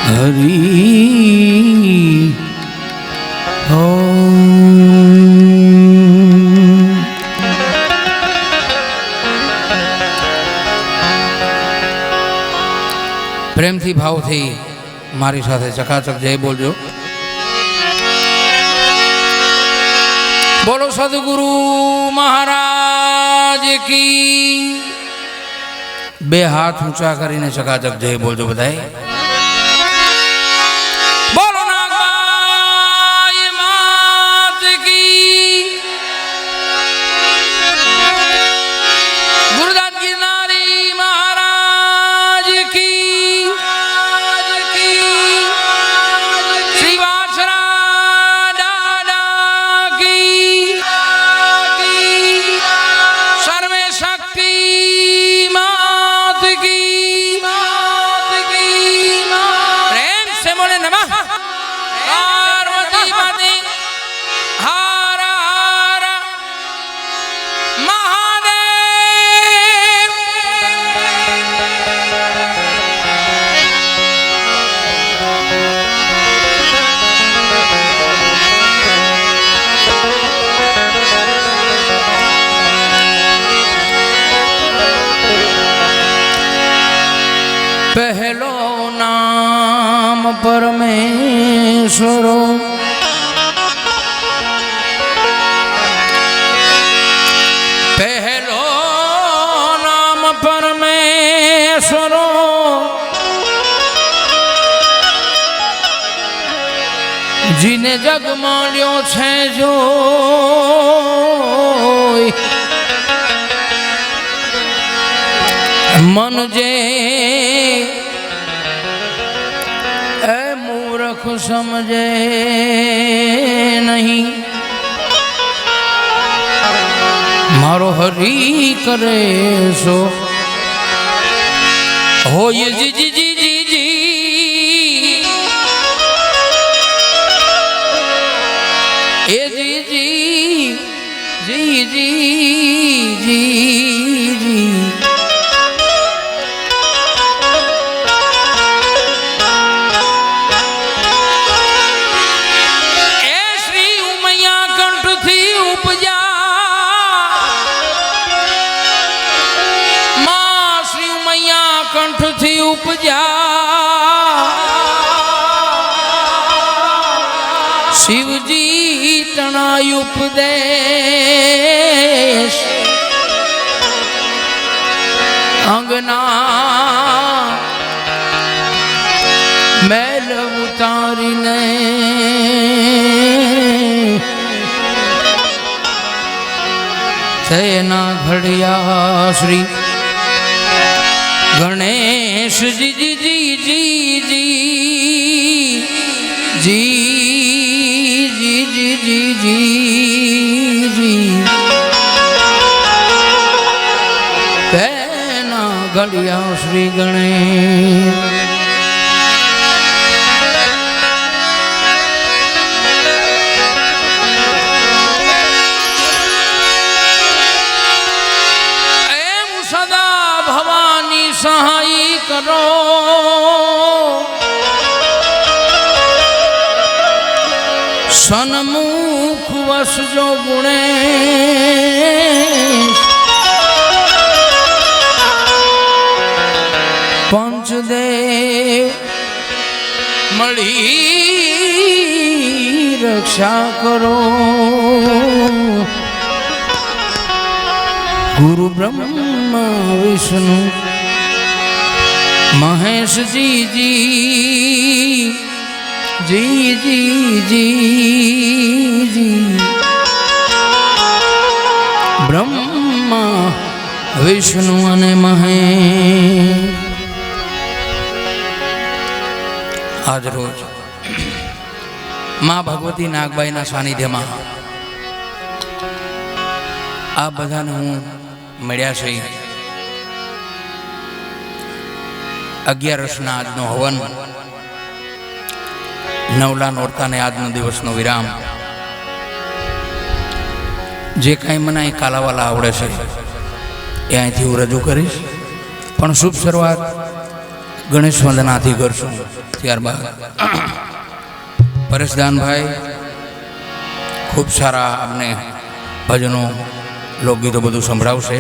હરિ પ્રેમથી ભાવથી મારી સાથે ચકાચક જય બોલજો. બોલો સદગુરુ મહારાજ કી. બે હાથ ઊંચા કરીને ચકાચક જય બોલજો બધાય. બોલો નાગબાઈ માત કી. ગુરુદાસ ગિરનારી મહારાજ કી. શ્રી વાછરા દાદા કી. સર્વે શક્તિ માત કી. પ્રેમ से बोले नमः पार्वती पति हर हर महादेव. पहलो नाम परमेश्वरो पहलो नाम परमेश्वरो जिने जग माल्यो छे जो मन जे मूर्ख समझे नहीं. मारो हरि करे सो हो ये जी जी जी जी जी. ए जी जी जी जी जी जी. कंठ थी उपजा शिवजी तना उपदेश अंगना मैल उतारी ने सेना घड़िया श्री गणेश जी जी जी जी जी जी जी जी जी जी जी. तेना गलिया श्री गणेश. सहाय करो सन्मुख वस जो गुणे पंचदेव मળી रक्षा करो. गुरु ब्रह्मा विष्णु महेश जी जी जी जी जी जी. ब्रह्मा विष्णु अने महेश. आज रोज मां भगवती नागबाई ना सानिध्य में आ बधा हूँ मळ्या छे. 11 આજનો હવન, નવલા નોરતાને આજનો દિવસનો વિરામ. જે કાંઈ મને અહીં કાલાવાલા આવડે છે એ અહીંથી હું રજૂ કરીશ. પણ શુભ શરૂઆત ગણેશ વંદનાથી કરશું. ત્યારબાદ પરેશદાનભાઈ ખૂબ સારા આપણે ભજનો લોકગીતો બધું સંભળાવશે.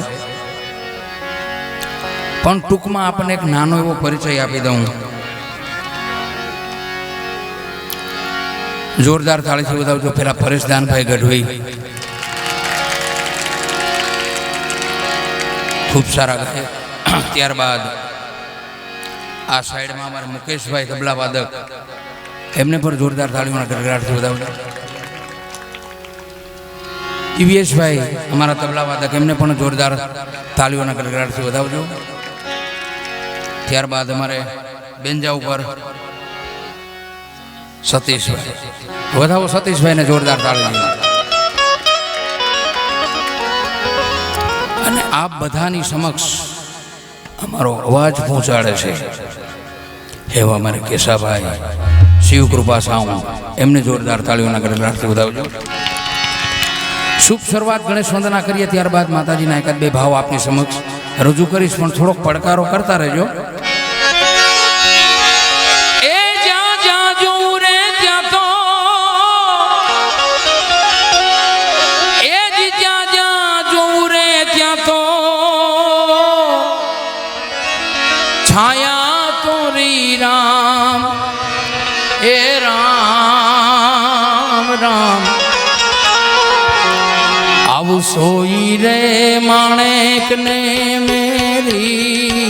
પણ ટૂંકમાં આપણને એક નાનો એવો પરિચય આપી દઉં. જોરદાર તાળીથી વધાવજો. પેલા પરેશદાનભાઈ ગઢવી ખૂબ સારા ગાય. ત્યારબાદ આ સાઈડમાં અમારા મુકેશભાઈ તબલા વાદક, એમને પણ જોરદાર તાળીઓના ગડગડાટથી વધાવજો. દિવ્યેશભાઈ અમારા તબલા વાદક, એમને પણ જોરદાર તાળીઓના ગડગડાટથી વધાવજો. ત્યારબાદ અમારે બેન્જા ઉપર સતીશભાઈ, વધાવો સતીશભાઈને જોરદાર તાળી. અને આપ બધાની સમક્ષ અમારો અવાજ પહોંચાડે છે એવા અમારે કેશાભાઈ શિવકૃપા સાઉન્ડ, એમને જોરદાર તાળીઓના ગડગડાટથી વધાવજો. શુભ શરૂઆત ગણેશ વંદના કરીએ. ત્યારબાદ માતાજીના એકાદ બે ભાવ આપની સમક્ષ રજૂ કરીશ, પણ થોડોક પડકારો કરતા રહેજો. છાયા તોરી રામ એ રામ રામ આવું સોઈ રે માણેક ને મેરી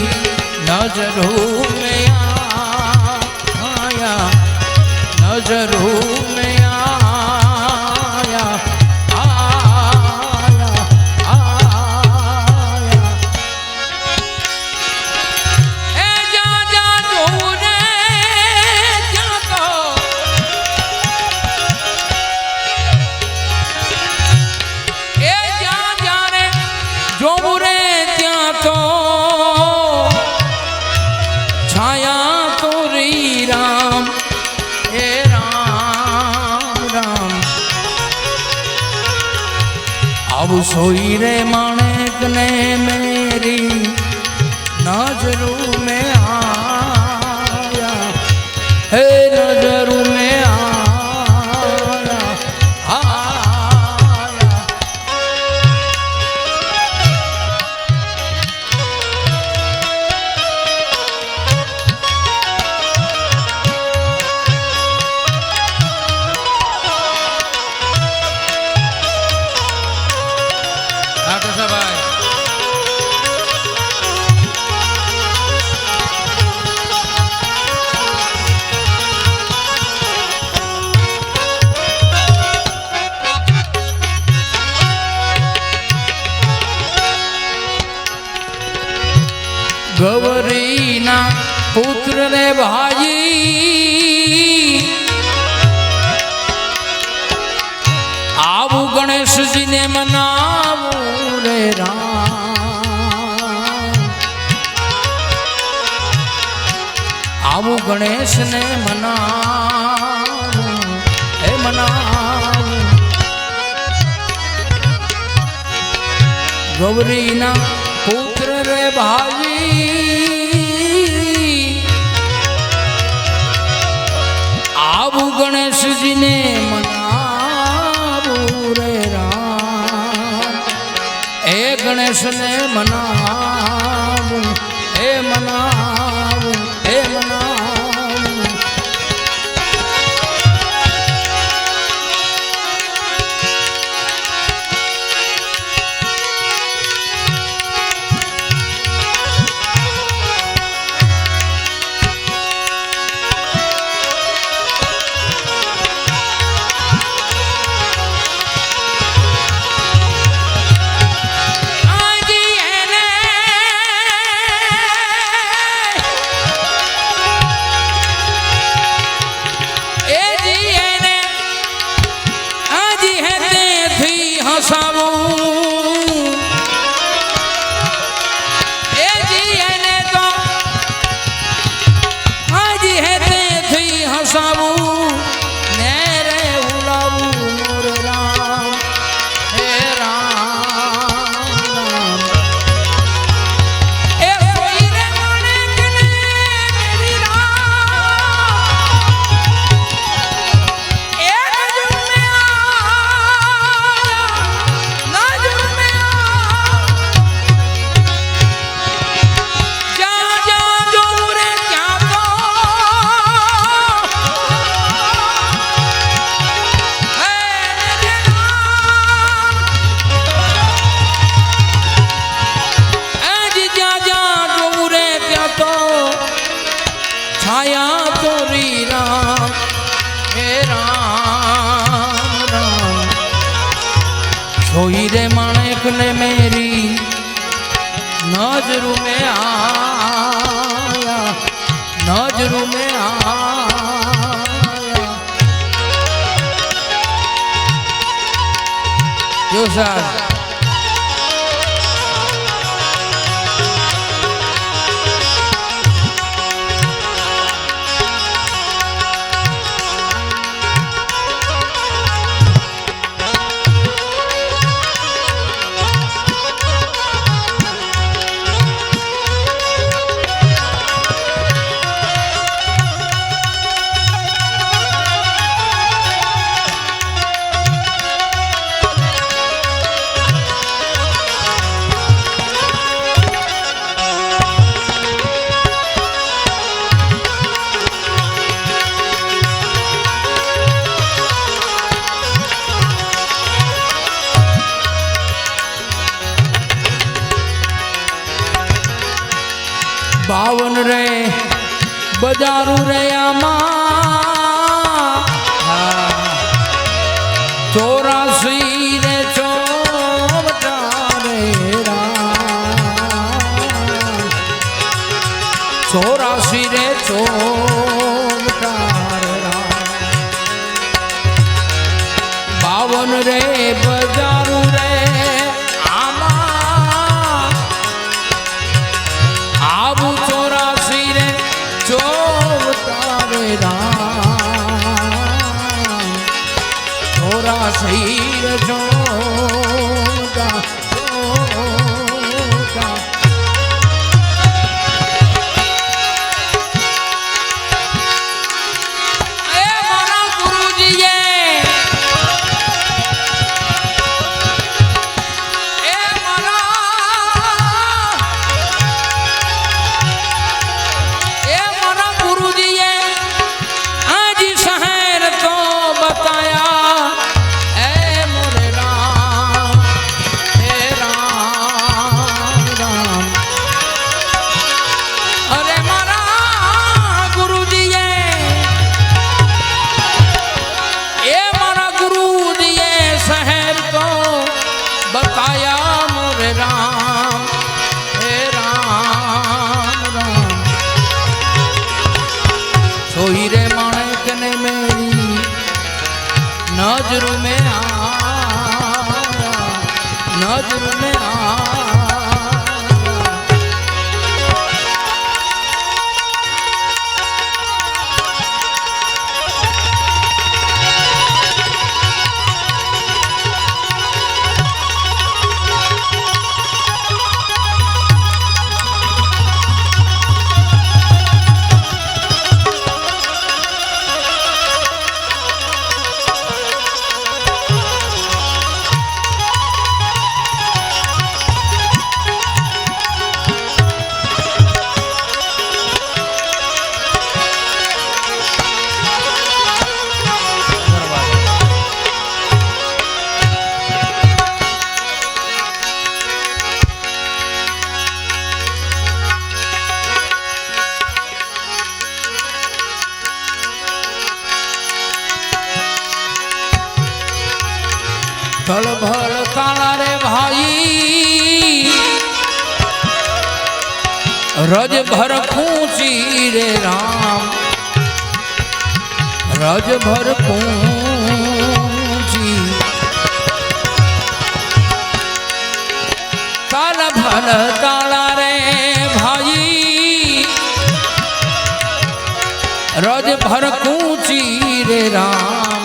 નજરો મેં આયા, નજરો મેં આયા, सोई रे माणेक ने मेरी नजरों में आया, हे नजरों में आया, ગૌરીના પુત્ર રે ભાઈ, આવું ગણેશજીને મનાવું રે રામ, આવું ગણેશને મનાવું, હે મનાવું. ગૌરીના પુત્ર રે ભાઈ, આવું ગણેશજીને મનાવું રે રામ, એ ગણેશને મનાવું, હે મનાવું, હે મનાવું. माया तोरी राम हे राम राम सोई रे माणिक ने मेरी नजरों में आया नजरों में आया जो साहब बावन रे बजारू रे आमा 84 रे चौबटा रे राम 84 रे चौबटा रे राम बावन रे बजारू रे आबू 84 रे चौबटा रे राम 84 रे चौबटा सोई रे माणिक ने मेरी नजरों में आया नजरों में आया भल भल काला रे भाई रज भर खूंची रे राम रज भर खूंची काल भल काला रे भाई रज भर खूंची रे राम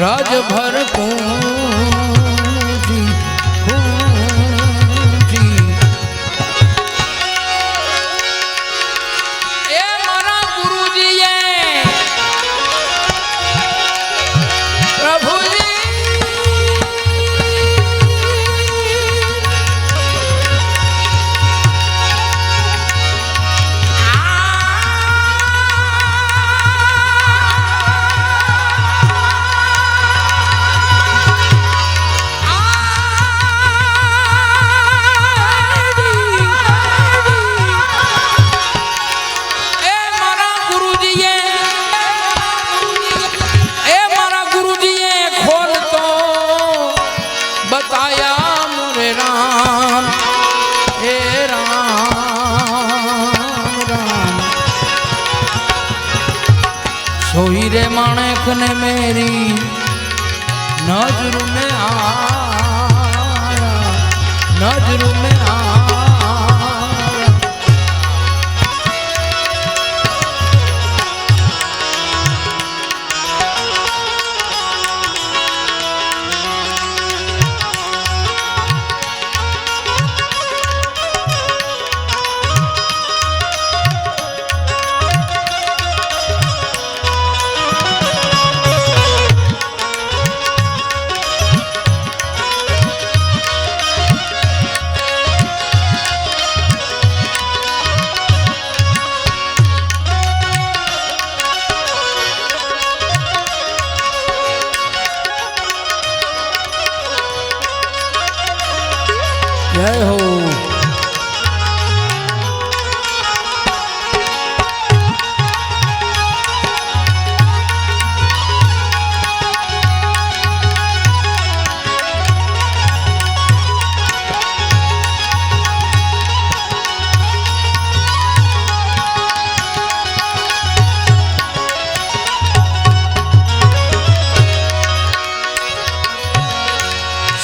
राज भर खूंची खूंची ए मारा गुरुजी ये प्रभु जी सोई रे माणक ने मेरी नजर में आया, नजर में आया। जय हो।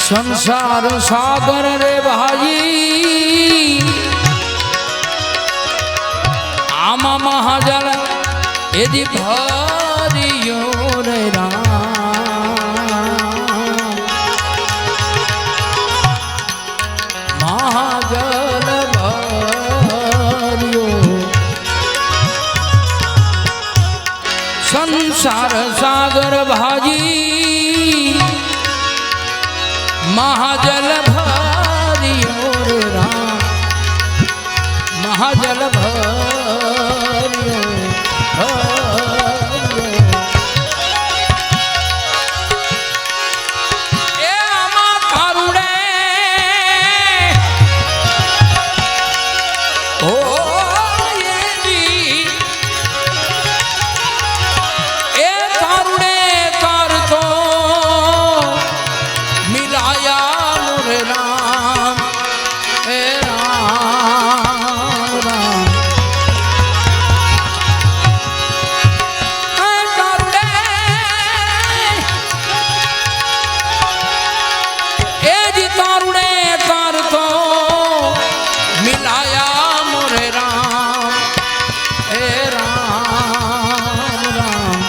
संसार सागर रे भाई आमा महाजल यदि भरियो रे महाजल भरियो। संसार सागर भाई महाजल भरियो रे राम, महाजल भरियो भरियो। ए आमा थारुड़े ओ ये जी ए थारुड़े कर तो मिलाया मोरे राम, ए राम राम। ए तारुड़े ए जी तारुड़े कर तो मिलाया मोरे राम, ए राम राम।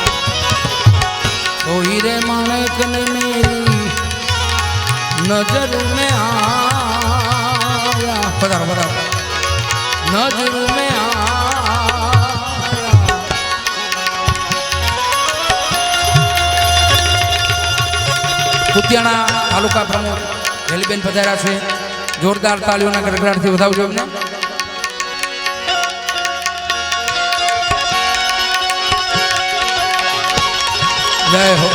कोई रे माणक ने मेरी नजर में आया, पधारो पधारो, नजर में आया। કુતિયાણા તાલુકા પ્રમુખ હેલીબેન પધાર્યા છે, જોરદાર તાળીઓના ગડગડાટથી વધાવજો એમને। જય હો।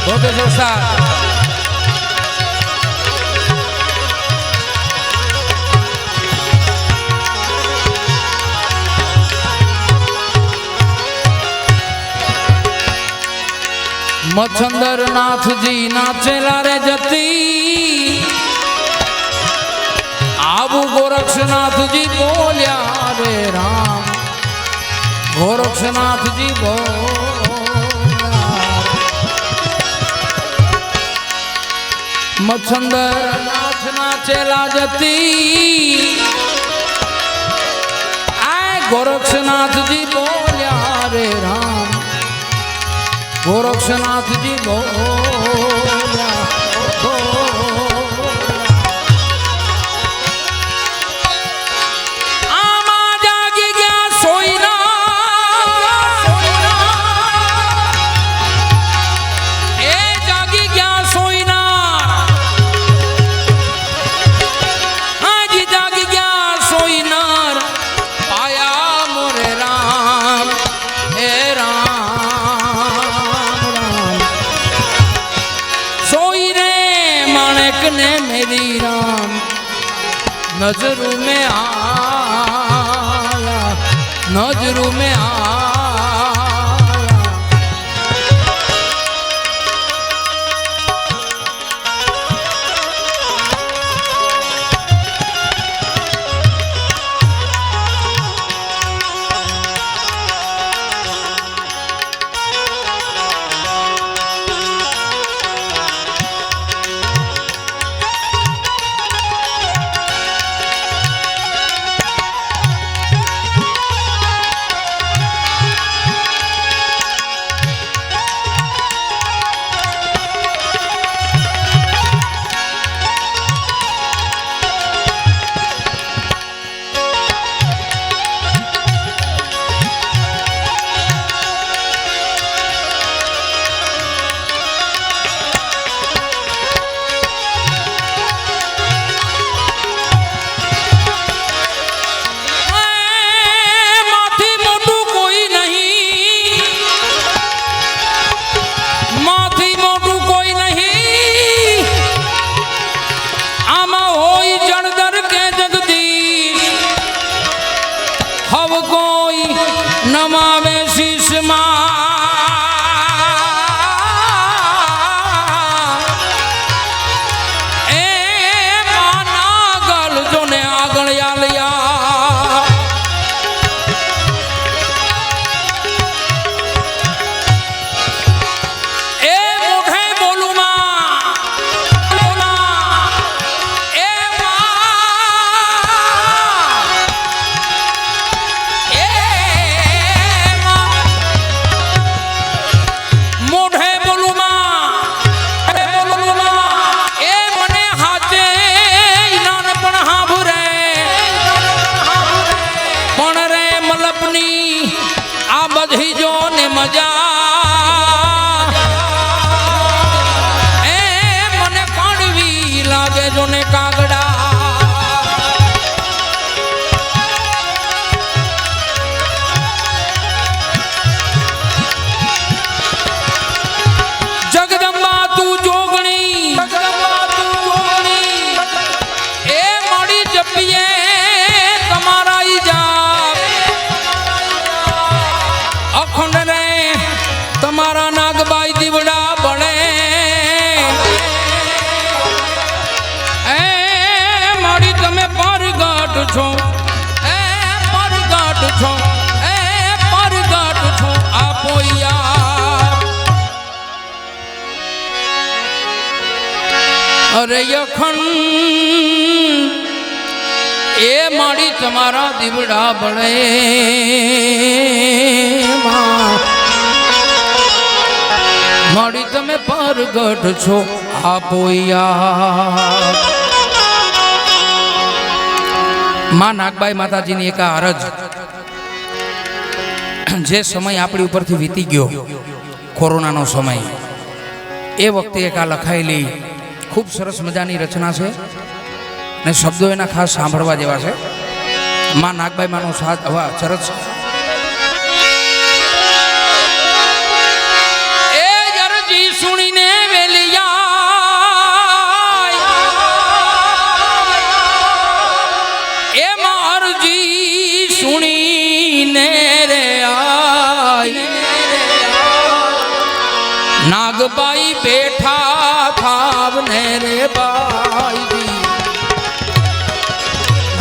बहुत जोरदार। मच्छंदर नाथ जी नाचेला रे जती, आबू गोरक्षनाथ जी बोलिया रे राम, गोरक्षनाथ जी बोलिया। मच्छंदर नाथ नाचेला जती, आए गोरक्षनाथ जी बोलिया रे राम, गोरक्षनाथ जी बोलिया। आमा जागी गया सोईना, ए जागी गया सोईना, आज जागी गया सोईना, आया मोरे राम, ए राम। सोई रे माणक ने मेरी राम, नजरों में आया, नजरों में आया। જો ને કાગડા જગદંબા તું જોગણી એ મળી જપીએ તમારા ઈજા અખંડ રે તમારા નાગબાઈ દીવડા બળે એ મારી તમે પરગટ છો એ પરગટ છો એ પરગટ છો આપો યાર અરે અખંડ એ મારી તમારા દીવડા બળે મારી તમે પરગટ છો આપો યાર માં નાગબાઈ માતાજીની એક અરજ જે સમય આપણી ઉપરથી વીતી ગયો કોરોનાનો સમય એ વખતે એક આ લખાયેલી ખૂબ સરસ મજાની રચના છે ને શબ્દો એના ખાસ સાંભળવા જેવા છે માં નાગબાઈ માનો સાથ હવા ચરચ એ અરજી સુણીને વેલિયા એ માં અરજી સુણીને રે આય નાગબાઈ બેઠા થાવને રે બાઈ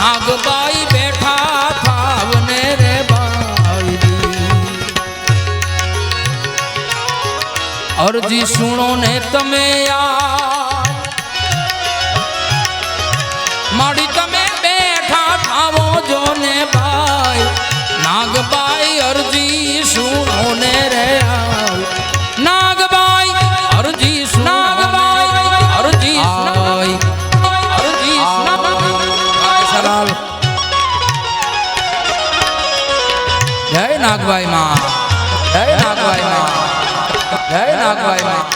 નાગબાઈ બેઠા થાવને રે બાઈ અરજી સુણો ને તમે યાર માડી તમે બેઠા થાવો જો ને બાઈ નાગબાઈ અરજી સુણો ને રે નાગબાઈ અરજી નાગબાઈ અરજી અરજી સરળ જય નાગબાઈ માં જય નાગબાઈ માં જય નાગબાઈ માં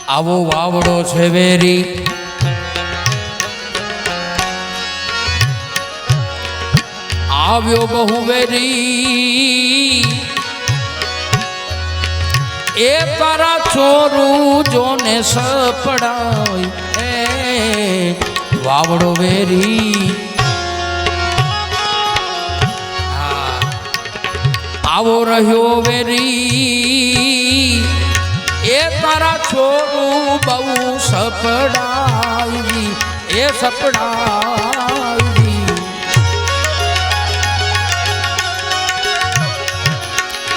આવો વાવડો છે વેરી આવ્યો બહુ વેરી એ તારા ચોરું જોને સપડાય એ વાવડો વેરી આવો રહ્યો વેરી એ તારા છોરું બહુ સપડાવી એ સપડાવી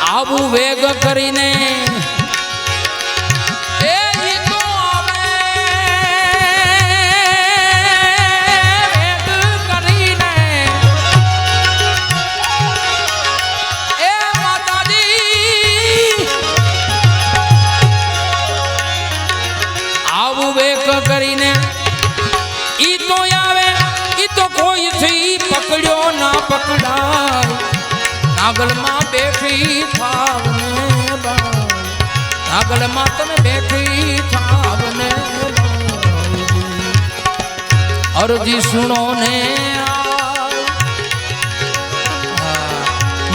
આવું વેગ કરીને એ ગીતો આવે વેગ કરીને એ માતાજી આવું વેગ કરીને ઈ તો આવે ઈ તો કોઈ થી પકડ્યો ના પકડાય નાગલમાં બેઠી થાવને નાગલમાં તમે બેઠી થાવને અરજી સુણો ને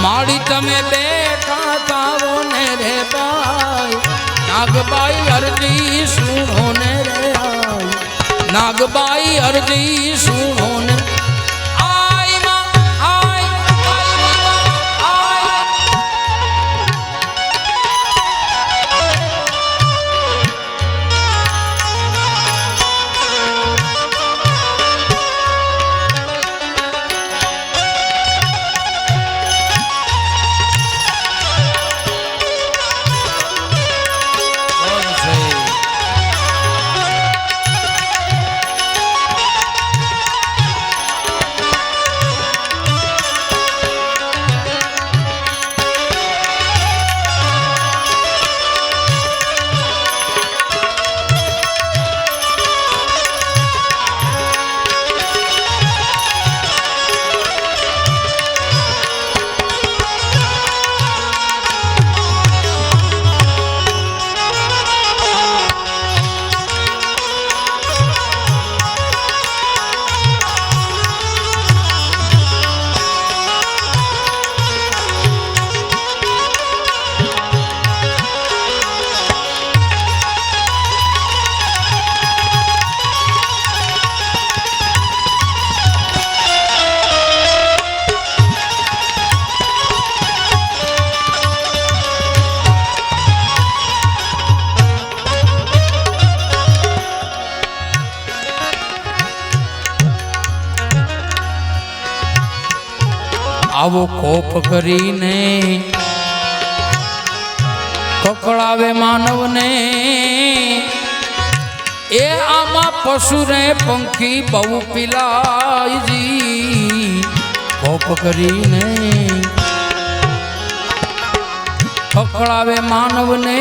માડી તમે બેઠા થાવો ને રે બાઈ નાગબાઈ અરજી સુણો ને રે નાગબાઈ અરજી સુણો ને આવો કોપ કરીને કકળાવે માનવને એ આમાં પશુ રે પંખી બહુ પિલાયજી કોપ કરીને કકળાવે માનવને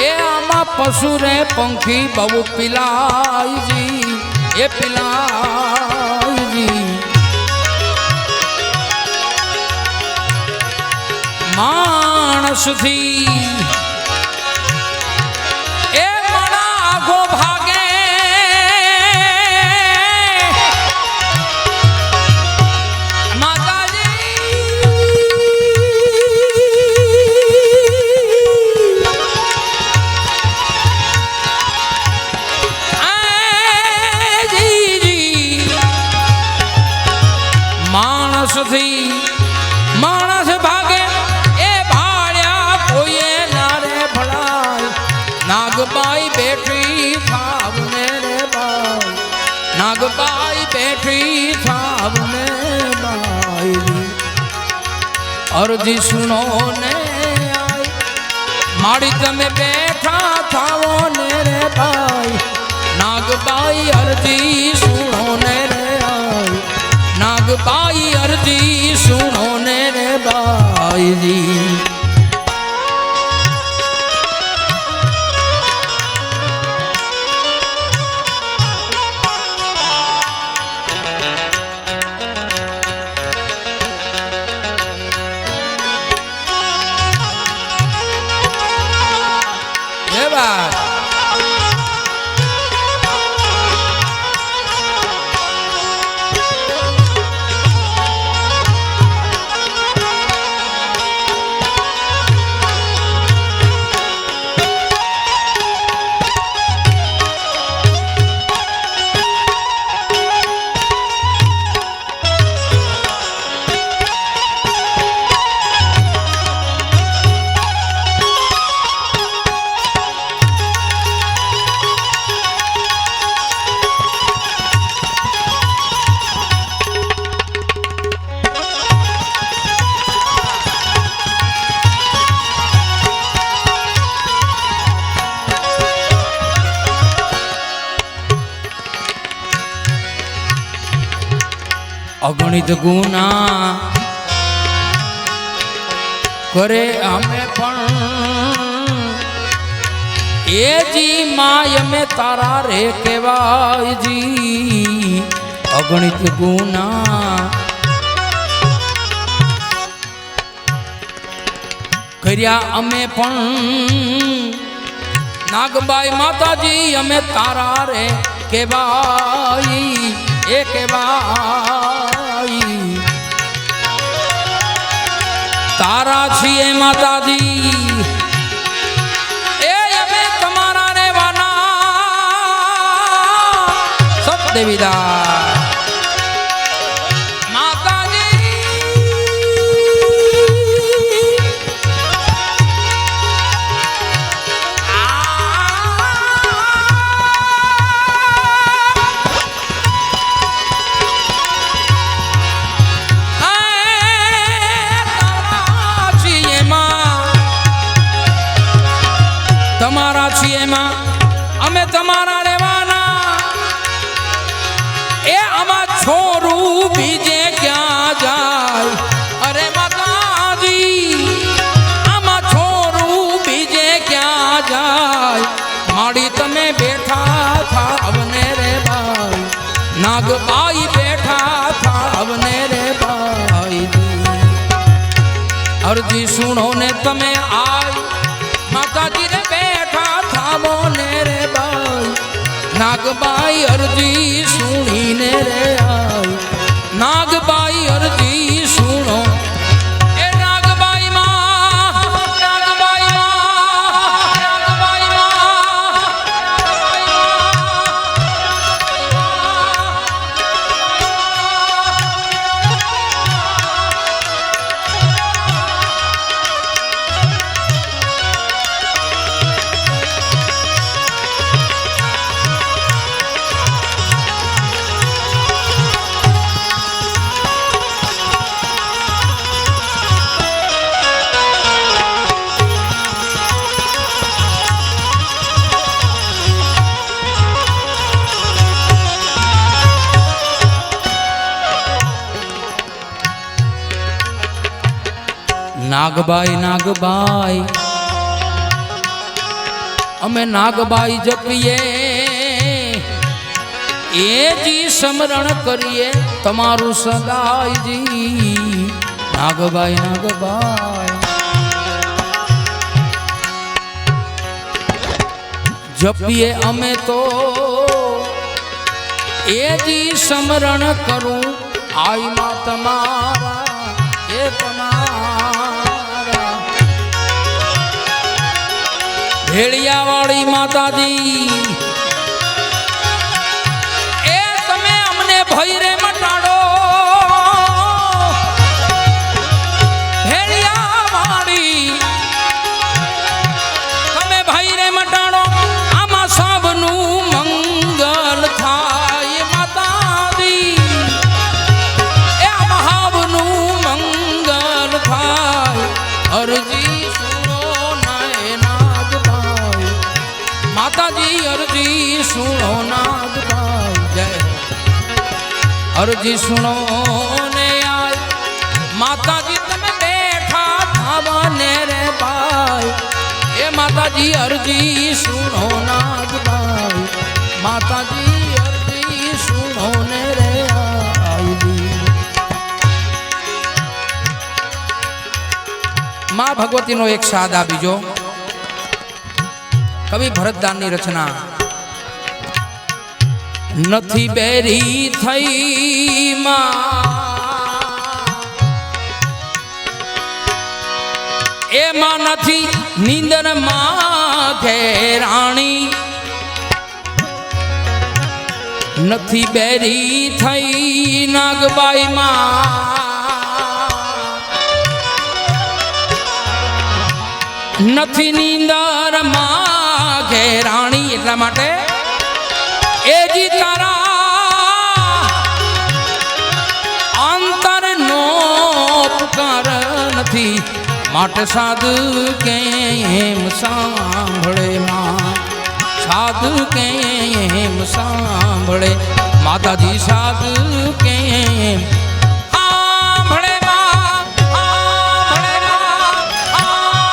એ આમાં પશુ રે પંખી બહુ પિલાયજી એ પિલાયજી માણસથી એ મણા આગો ભાગે માણસથી માણસ ભાગે નાગબાઈ બેઠી થાવને રે બાઈ નાગબાઈ બેઠી થાવને બાઈ અરજી સુનો ને આઈ માડી તમે બેઠા થાવો ને રે બાઈ નાગબાઈ અરજી સુનો ને રે આઈ નાગબાઈ અરજી સુનો ને રે બાઈ અગણિત ગુના કરે અમે પણ એ જી માય અમે તારા રે કેવાય જી અગણિત ગુના કર્યા અમે પણ નાગબાઈ માતાજી અમે તારા રે કેવાય એ કેવાય તારા છીએ માતાજી એ અમે તમારા રેવાના સતદેવીદા તમારા છીએ માં અમે તમારા રેવાના એ આમાં છોરું બીજે ક્યાં જાય અરે માતાજી આમાં છોરું બીજે ક્યાં જાય માડી તમે બેઠા થાવને રે બાઈ નાગબાઈ બેઠા થાવને રે બાઈ અરજી સુણો ને તમે આઈ માતાજી રે બેઠા થામો ને રે બાઈ નાગબાઈ અરજી સુણીને રે આઈ નાગબાઈ અરજી સુણો એ નાગબાઈ માં નાગબાઈ માં નાગબાઈ નાગબાઈ નાગબાઈ અમે નાગબાઈ જપીએ એ જી સમરણ કરીએ તમારું સદાયજી નાગબાઈ નાગબાઈ જપીએ અમે તો એ જી સમરણ કરું આઈમાં તમારા એ તમારા ભેળિયાવાળી માતાજી એ તમે અમને ભય રે મટાડો ભેળિયાવાળી તમે ભય રે મટાડો આમાં સબનું મંગલ થાય માતાજી એ મહાવનું મંગલ થાય અરજી સુનો નાગભાઈ માતાજી અરજી સુનો નાગભાઈ જય અરજી સુનો ને આય માતાજી તમે બેઠા થાવાને રે ભાઈ એ માતાજી અરજી સુનો નાગભાઈ માતાજી અરજી સુનો ને રે આયલી માં ભગવતીનો એક સાદા બીજો કવિ ભરતદાનની રચના નથી બેરી થઈ એમાં નથી નીંદર માં ઘેરાણી નથી બેરી થઈ નાગબાઈ માં નથી નીંદર માં ઘેરાણી એટલા માટે એ જી તારા અંતર નો પુકાર નથી માટે સાધુ કેમ સાંભળે માં સાધુ કેમ સાંભળે માતાજી સાધુ કેમ સાંભળે માં સાંભળે માં સાંભળે માં સાંભળે માં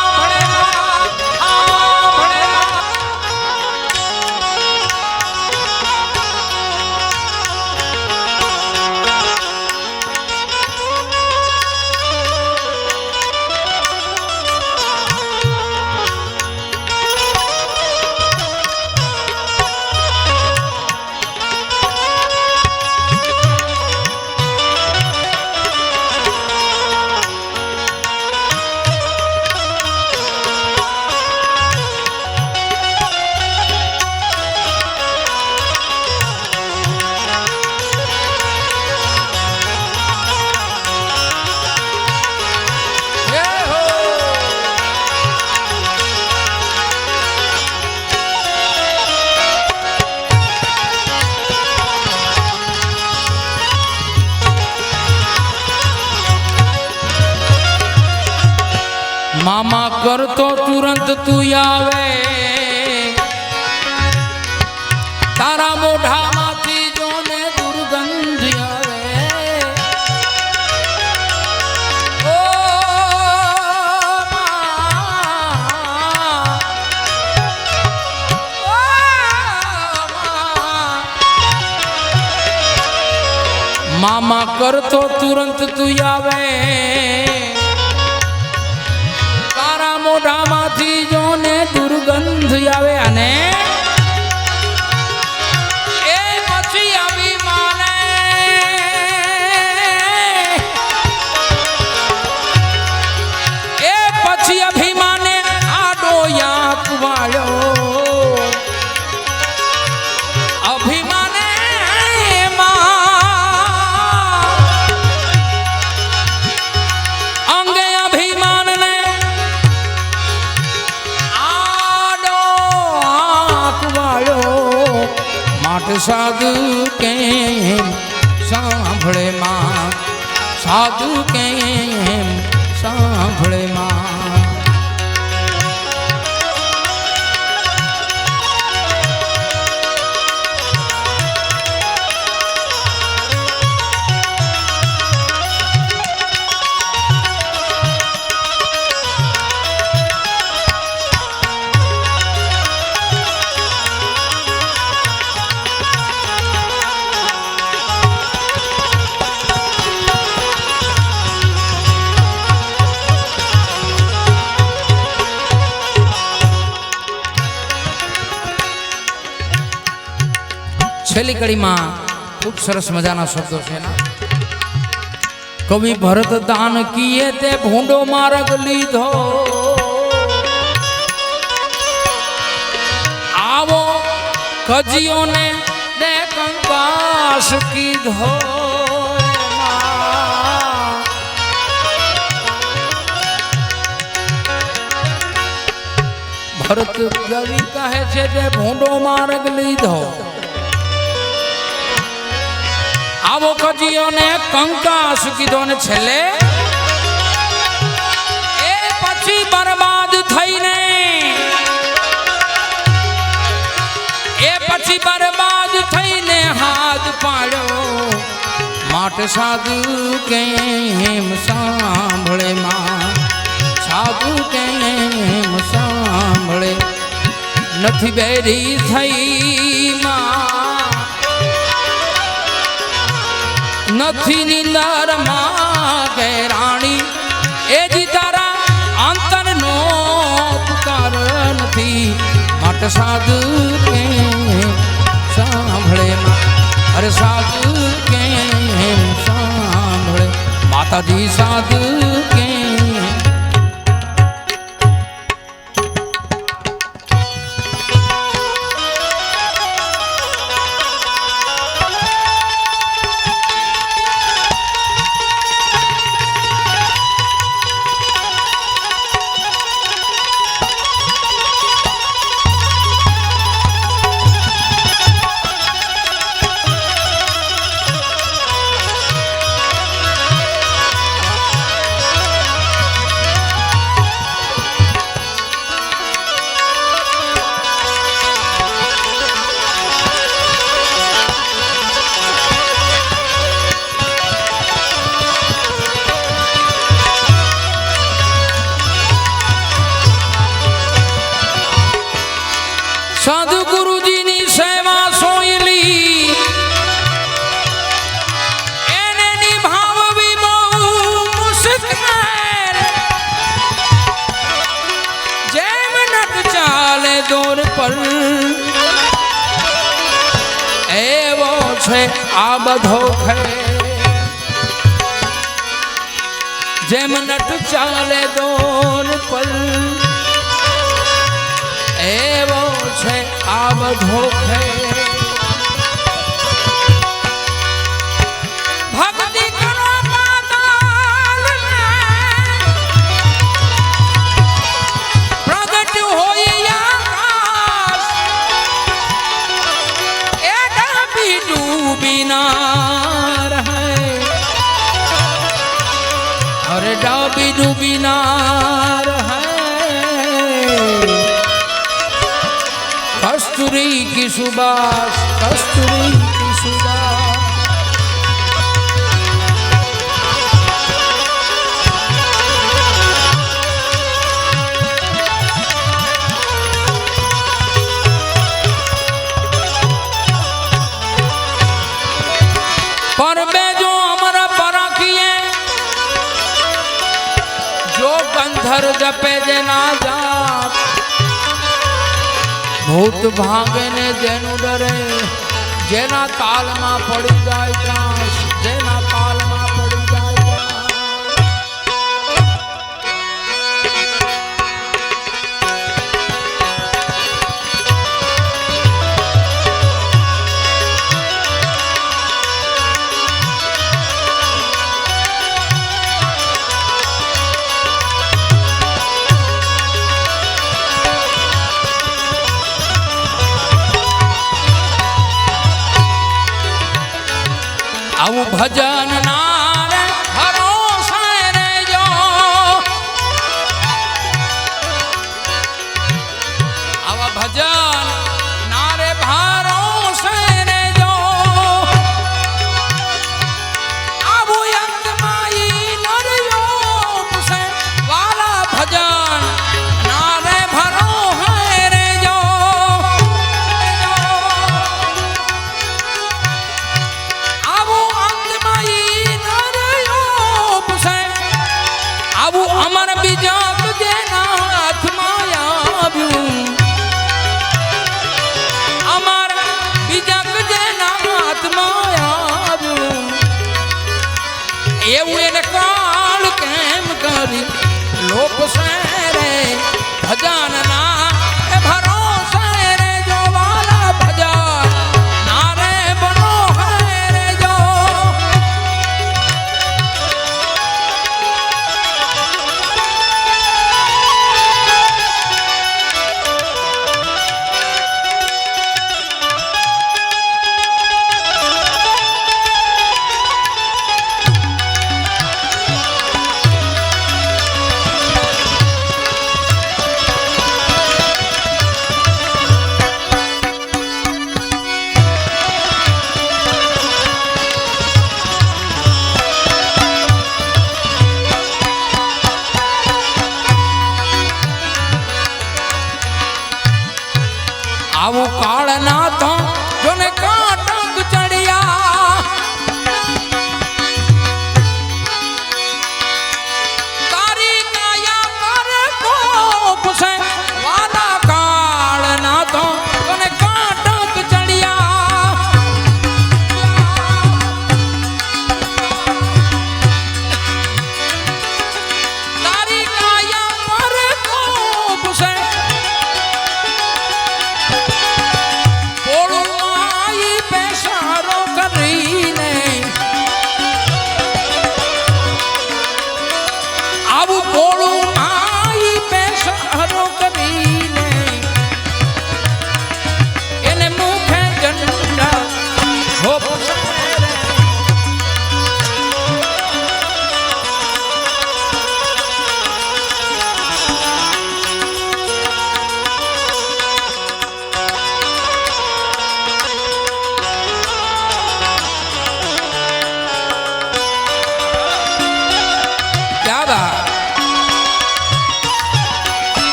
મામા કરતો તુરંત તું આવે તારા મોઢામાંથી જોને દુર્ગંધ આવે ઓ મામા કરતો તુરંત તું આવે મોઢામાંથી જોને દુર્ગંધ આવે અને એ પછી અભિમાને એ પછી અભિમાને આડો યાક વાળ્યો અભિમાને અંગે અભિમાનને માટે સાધુ કેમ સાંભળે માં સાધુ કેમ સાંભળે માં છેલ્લી કડીમાં ખૂબ સરસ મજાના શબ્દો છે એના. કવિ ભરત દાન કીએ તે ભૂંડો માર્ગ લીધો, આવો કજીઓને દે કંકાસ કીધો. ભરત કવિ કહે છે તે ભૂંડો માર્ગ લીધો, આવો કજીઓને કંકાસ કીધો. ને છેલ્લે એ પછી બરબાદ થઈને, એ પછી બરબાદ થઈને હાથ પાડ્યો. માટે સાધુ કેમ સાંભળે માં, સાધુ કેમ સાંભળે. નથી બેરી થઈ માં, નથી નિંદર માં કે રાણી. એ જી તારા અંતરનો પુકાર નથી. માટે સાધુ કેમ સાંભળે માં, અરે સાધુ કેમ સાંભળે. માતાજી સાધુ કેમ. સાધુ ગુરુજીની સેવા સોયલી એને નિભાવવી બહુ મુશ્કેલ. જેમ નટ ચાલે દોર પર એવો છે આ બધો ખેલ. જેમ નટ ચાલે દોર પર એવો છે આ બધો ખેલ. ભક્તિ કરો પાતાલને, પ્રગટ હોય આકાશ. એ ડાબી ડૂબી ના રહે, અરે ડાબી ડૂબી ના રહે. कस्तूरी की सुबास, कस्तूरी की सुबास. पर बे जो अमर परखिए, जो कंधर जपे देना जाप. ભૂત ભાગે ને જેનું ડરે, જેના તાલમાં પડી જાય ત્રાસ, જેના તાલમાં પડી જાય આવું ભજન નારે ભરોસે રેજો, આવા ભજન નારે ભરોસે રેજો. આવું અંતમાઈ નરયોગ સે વાલા ભજન નારે ભરોસે રેજો. અમર બીજા જેના હાથમાં આવ્યું, અમર બીજા જેના એવું એને કાળ કેમ કરી લોક રે ભજનના એ ભરોસે રે જો વાલા ભજન ના રે બનો હે રે જો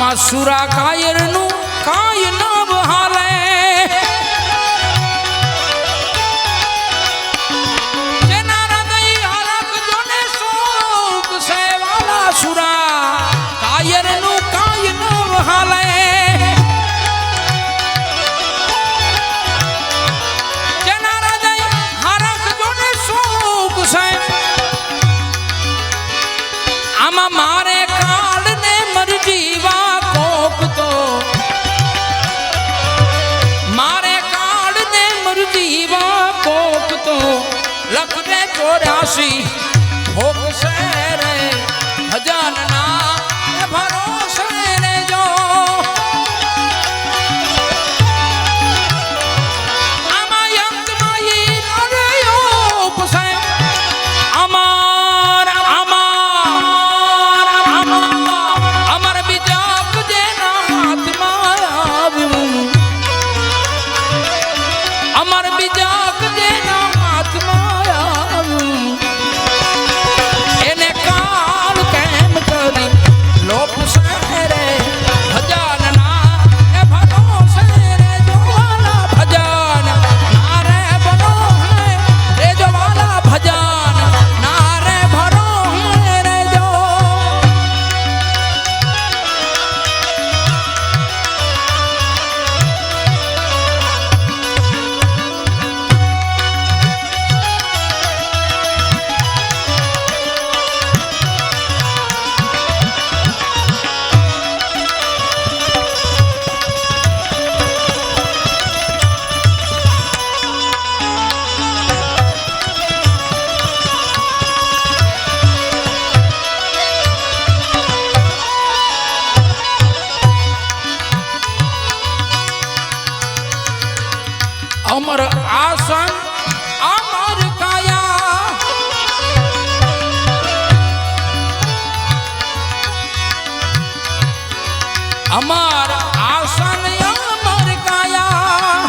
આમાં સુરા કાયરનું કાય ન હાલે જેના હૃદય હરખ જોને શોક સેવાલા સુરા કાયરનું કાય ન હાલે જેના હૃદય હરખ જોને શોક સે આમાં મારે કાળને મરજીવા કોક તો મારે કાળને મરજીવા કોક તો લખને 84 ભોગ સે રે ભજનના ભરોસે રે જો આમાં યંગમાં ઈ નરયો પસે અમાર અમર બીજાક જેના હાથમાં આવ્યું અમર બીજાક જેના હાથમાં આવ્યું એને કાળ કેમ કરી લોપ રે ભજનના એ ભરોસે રે જોવાલા ભજન ના રે બનો રે જોવાલા ભજન ના રે ભરો રે જો અમર આસન અમર કાયા અમર આસન અમર કાયા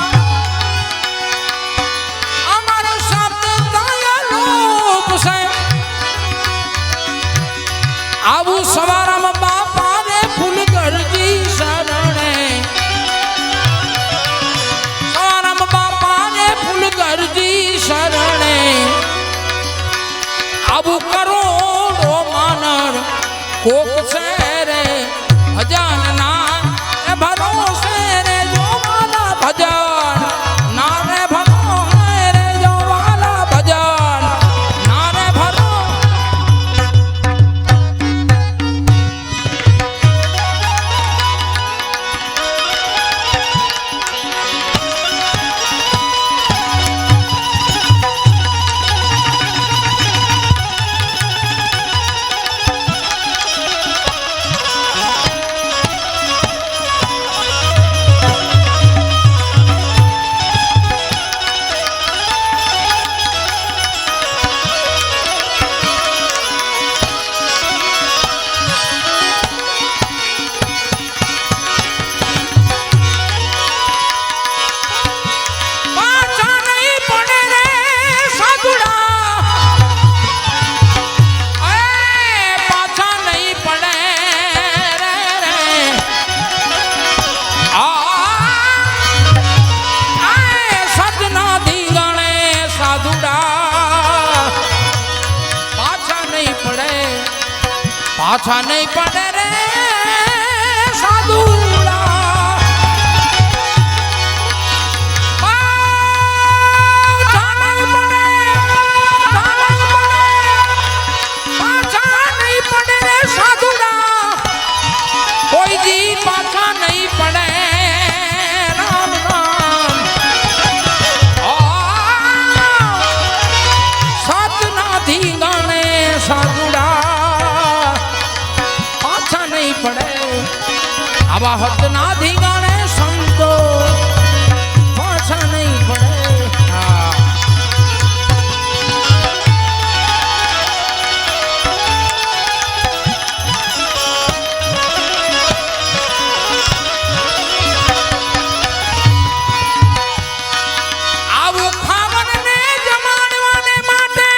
અમર શબ્દ કાયા લોપ સે આવું સવારમાં બાપા રે ફૂલ ગરજી શરણે ગરજી શરણે આવું કરોડો માનર કોક છે રે ભજનના એ ભરોસે રે જોવાલા ભજન ના રે ભરો રે જોવાલા ભજન ના રે ભરો પાછા નહીં પડે રે સાધુડા પાછા નહીં પડે રે સાધુડા કોઈ દી પાછા નહીં પડે રામ રામ સતના ધીંગાણે સાધુડા પડે આવા હત ના ધીંગાણે સંતો પાછા નહીં પડે આવું ખાવન ને જમાડવાને માટે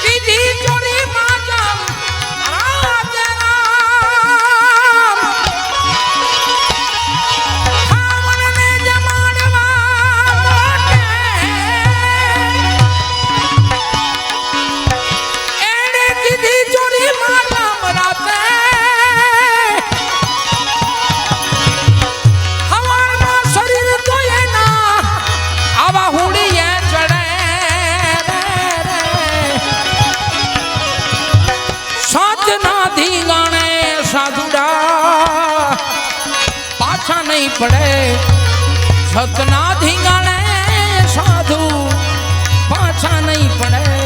કીધી ચોરી માં રાજ સતના ધીંગાણે સાધુડા પાછા નહીં પડે સતના ધીંગાણે સાધુ પાછા નહીં પડે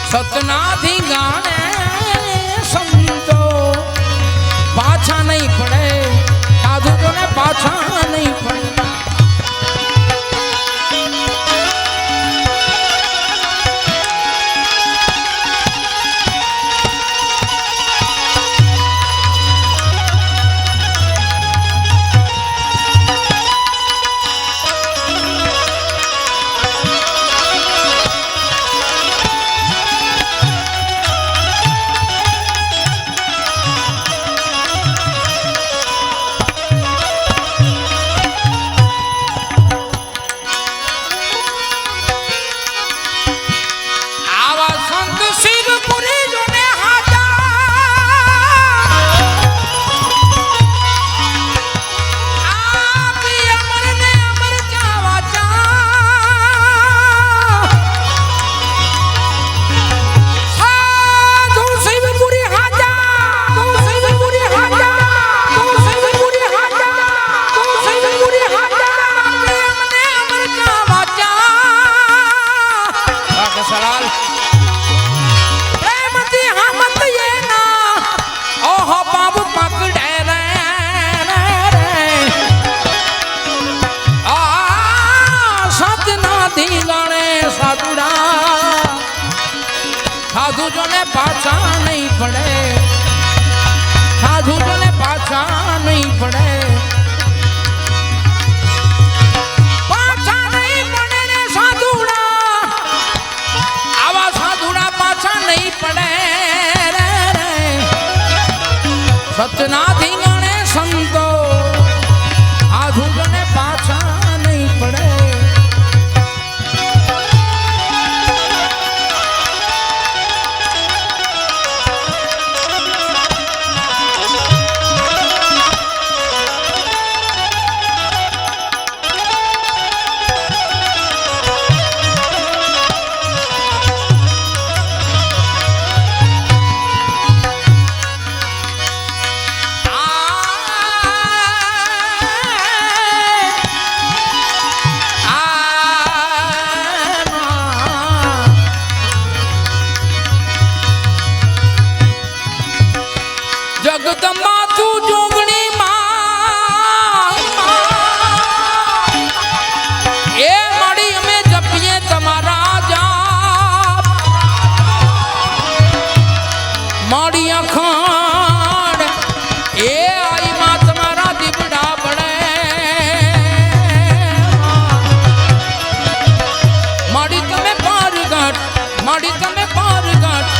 સતના ધીંગાણે સંતો પાછા નહીં પડે સાધુ તો ને પાછા નહીં પડે સાધુ જોને પાછા નહીં પડે સાધુ જોને પાછા નહીં પડે પાછા નહીં પડે રે સાધુડા આવા સાધુડા પાછા નહીં પડે રે સતના ધીંગાણે સંતો સાધુ જોને પાછા નહીં પડે જગદંબા તું જોગણી માં એ મળી અમે જપીએ તમારા જાપ મળી અખંડ એ આઈ માં તમારા દીપડા પડે મળી તમે પારગટ મળી તમે પારગટ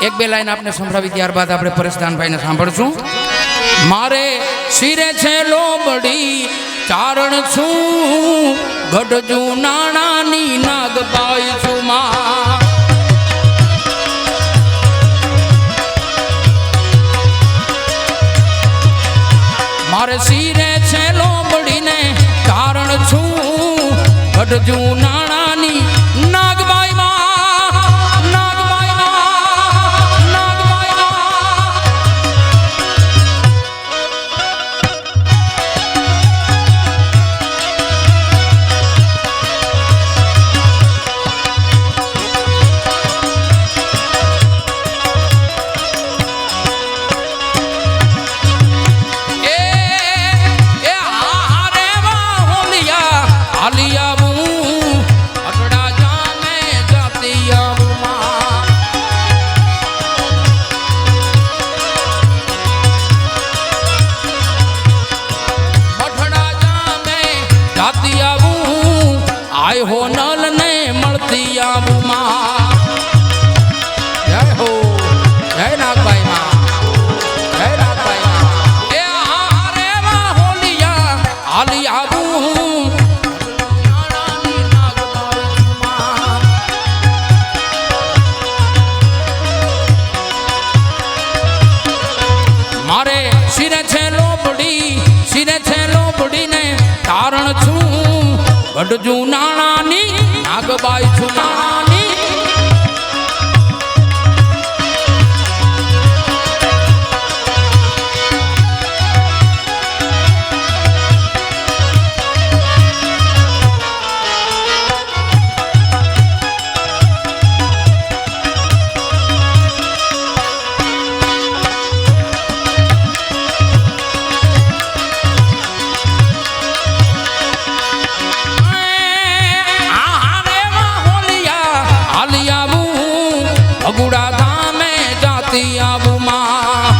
એક બે લાઈન આપને સંભળાવી ત્યારબાદ આપણે પરેશદાનભાઈને સાંભળશું મારે શિરે છે લોબડી ચારણ છું ગઢજુ નાણાની નાગબાઈ છું માં મારે શિરે છે લોબડીને ચારણ છું ગઢજુ ના હાલી આવું અટડા જામે જાતી આવું માં અટડા જામે જાતી આવું આય હો નલ ને મળતી આવું માં જય હો જય નાગભાઈ માં જય નાગભાઈ માં એ હારે માં હોલિયા હાલી આવું મારે શિરે છે લોબડી ને તારણ છું ગઢજુ નાણાની નાગબાઈ છું નાણાની ભગુડા ધામે જાતી આવું માં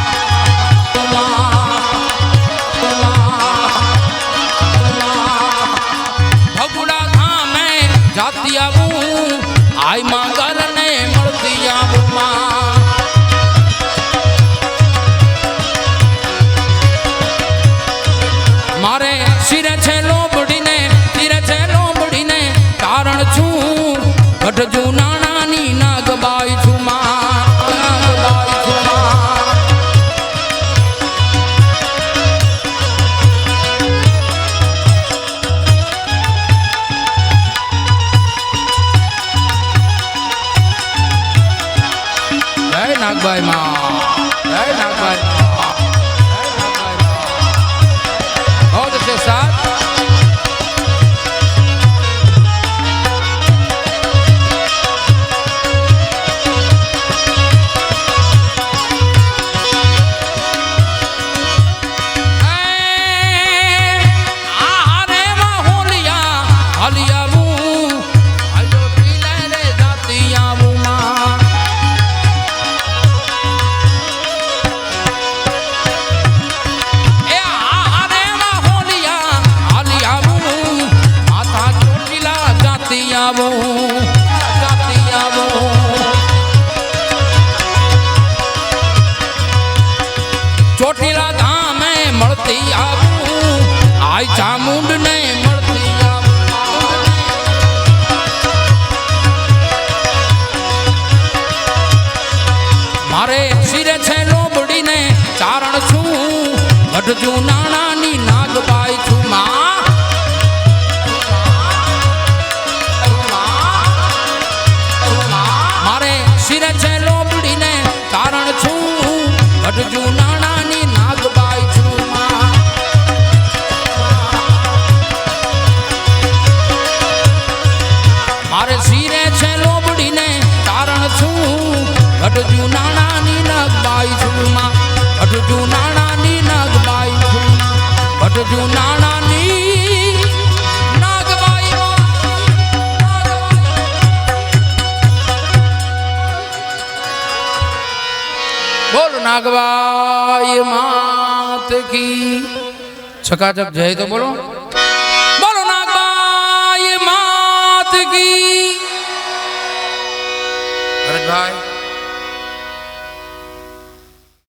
ભગુડા ધામે જાતી આવું આય માંગલ ને મળતી આવું માં મારે શિરે છે લોબડીને કારણ છું ગઢજુ નાણાની નાગબાઈ છું નાગભાઈ માં જય નાગભાઈ बहुत अच्छे साथ ચોટીલા ધામે મળતી આવું આય ચામુંડ ને મળતી આવું મારે શિરે છે લોબડી ને ચારણ છું ગઢજુ નાણાની નાગબાઈ છું માં મારે શિરે છે લોબડી ને ચારણ છું ગઢજુ નાણાની નાગબાઈ છું માં મારે શિરે છે લોબડી ને ચારણ છું ગઢજુ નાણાની નાગબાઈ છું માં ગઢજુ નાણાની નાગબાઈ છું ગઢજુ નાણાની નાગબાઈ બોલ નાગબાઈ માત કી ચકાચક જય તો બોલો બોલો નાગબાઈ માત કી અરે ભાઈ